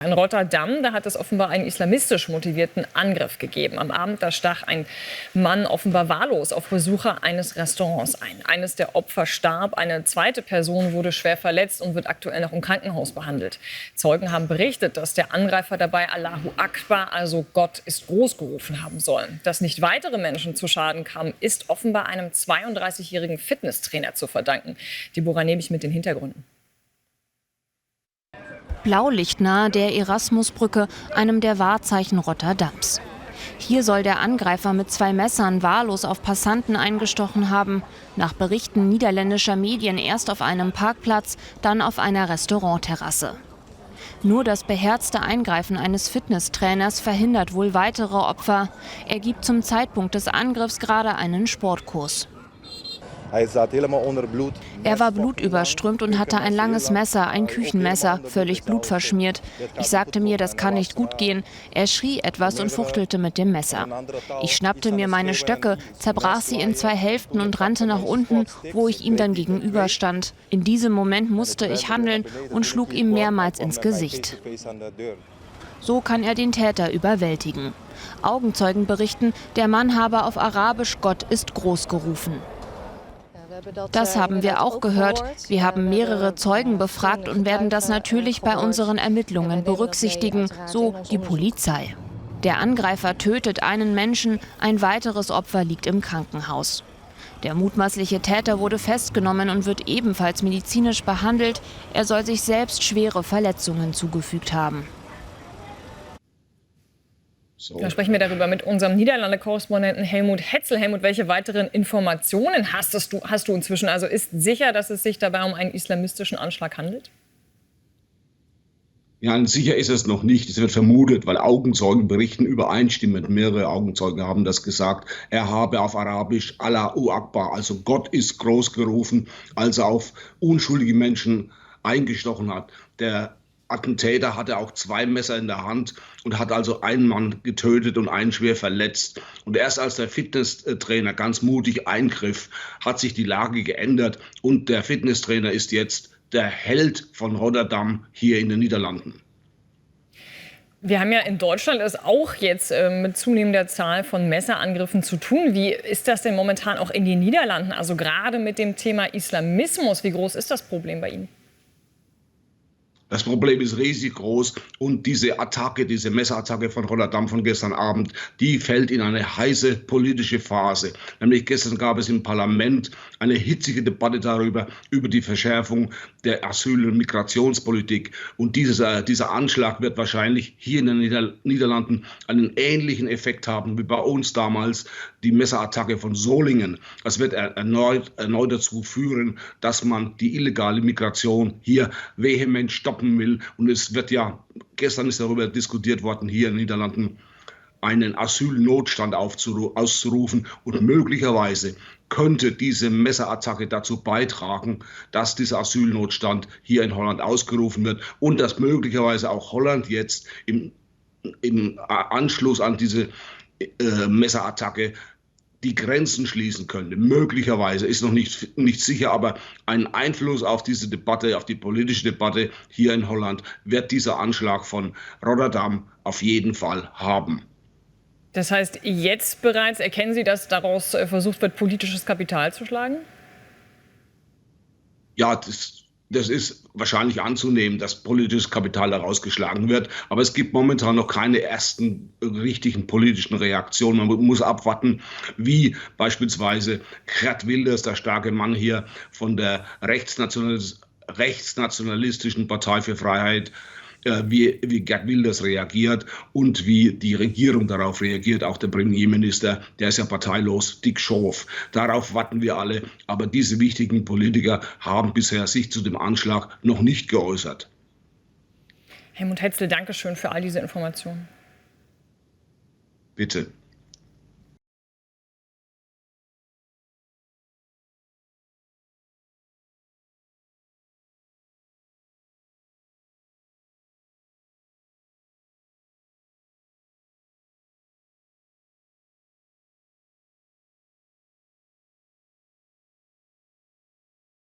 In Rotterdam, da hat es offenbar einen islamistisch motivierten Angriff gegeben. Am Abend, da stach ein Mann offenbar wahllos auf Besucher eines Restaurants ein. Eines der Opfer starb, eine zweite Person wurde schwer verletzt und wird aktuell noch im Krankenhaus behandelt. Zeugen haben berichtet, dass der Angreifer dabei Allahu Akbar, also Gott ist groß, gerufen haben soll. Dass nicht weitere Menschen zu Schaden kamen, ist offenbar einem 32-jährigen Fitnesstrainer zu verdanken. Deborah Nebich mit den Hintergründen. Blaulicht nahe der Erasmusbrücke, einem der Wahrzeichen Rotterdams. Hier soll der Angreifer mit 2 Messern wahllos auf Passanten eingestochen haben. Nach Berichten niederländischer Medien erst auf einem Parkplatz, dann auf einer Restaurantterrasse. Nur das beherzte Eingreifen eines Fitnesstrainers verhindert wohl weitere Opfer. Er gibt zum Zeitpunkt des Angriffs gerade einen Sportkurs. Er war blutüberströmt und hatte ein langes Messer, ein Küchenmesser, völlig blutverschmiert. Ich sagte mir, das kann nicht gut gehen. Er schrie etwas und fuchtelte mit dem Messer. Ich schnappte mir meine Stöcke, zerbrach sie in 2 Hälften und rannte nach unten, wo ich ihm dann gegenüberstand. In diesem Moment musste ich handeln und schlug ihm mehrmals ins Gesicht. So kann er den Täter überwältigen. Augenzeugen berichten, der Mann habe auf Arabisch Gott ist groß gerufen. Das haben wir auch gehört. Wir haben mehrere Zeugen befragt und werden das natürlich bei unseren Ermittlungen berücksichtigen, so die Polizei. Der Angreifer tötet einen Menschen, ein weiteres Opfer liegt im Krankenhaus. Der mutmaßliche Täter wurde festgenommen und wird ebenfalls medizinisch behandelt. Er soll sich selbst schwere Verletzungen zugefügt haben. Da sprechen wir darüber mit unserem Niederlande-Korrespondenten Helmut Hetzel. Helmut, welche weiteren Informationen hast du inzwischen? Also ist sicher, dass es sich dabei um einen islamistischen Anschlag handelt? Ja, sicher ist es noch nicht. Es wird vermutet, weil Augenzeugen berichten übereinstimmend. Mehrere Augenzeugen haben das gesagt. Er habe auf Arabisch Allahu Akbar, also Gott ist groß gerufen, als er auf unschuldige Menschen eingestochen hat. Der Attentäter hatte auch 2 Messer in der Hand und hat also einen Mann getötet und einen schwer verletzt. Und erst als der Fitnesstrainer ganz mutig eingriff, hat sich die Lage geändert und der Fitnesstrainer ist jetzt der Held von Rotterdam hier in den Niederlanden. Wir haben ja in Deutschland es auch jetzt mit zunehmender Zahl von Messerangriffen zu tun. Wie ist das denn momentan auch in den Niederlanden? Also gerade mit dem Thema Islamismus, wie groß ist das Problem bei Ihnen? Das Problem ist riesig groß und diese Attacke, diese Messerattacke von Rotterdam von gestern Abend, die fällt in eine heiße politische Phase. Nämlich gestern gab es im Parlament eine hitzige Debatte über die Verschärfung der Asyl- und Migrationspolitik. Und dieser Anschlag wird wahrscheinlich hier in den Niederlanden einen ähnlichen Effekt haben wie bei uns damals die Messerattacke von Solingen. Das wird erneut dazu führen, dass man die illegale Migration hier vehement stoppen will. Und es wird ja, gestern ist darüber diskutiert worden, hier in den Niederlanden einen Asylnotstand auszurufen. Und möglicherweise könnte diese Messerattacke dazu beitragen, dass dieser Asylnotstand hier in Holland ausgerufen wird und dass möglicherweise auch Holland jetzt im Anschluss an diese Messerattacke die Grenzen schließen könnte. Möglicherweise, ist noch nicht sicher, aber einen Einfluss auf diese Debatte, auf die politische Debatte hier in Holland wird dieser Anschlag von Rotterdam auf jeden Fall haben. Das heißt, jetzt bereits erkennen Sie, dass daraus versucht wird, politisches Kapital zu schlagen? Ja, das ist wahrscheinlich anzunehmen, dass politisches Kapital daraus geschlagen wird. Aber es gibt momentan noch keine ersten richtigen politischen Reaktionen. Man muss abwarten, wie beispielsweise Geert Wilders, der starke Mann hier von der rechtsnationalistischen Partei für Freiheit, wie Geert Wilders reagiert und wie die Regierung darauf reagiert, auch der Premierminister, der ist ja parteilos, Dick Schoof. Darauf warten wir alle, aber diese wichtigen Politiker haben bisher sich zu dem Anschlag noch nicht geäußert. Helmut Hetzel, danke schön für all diese Informationen. Bitte.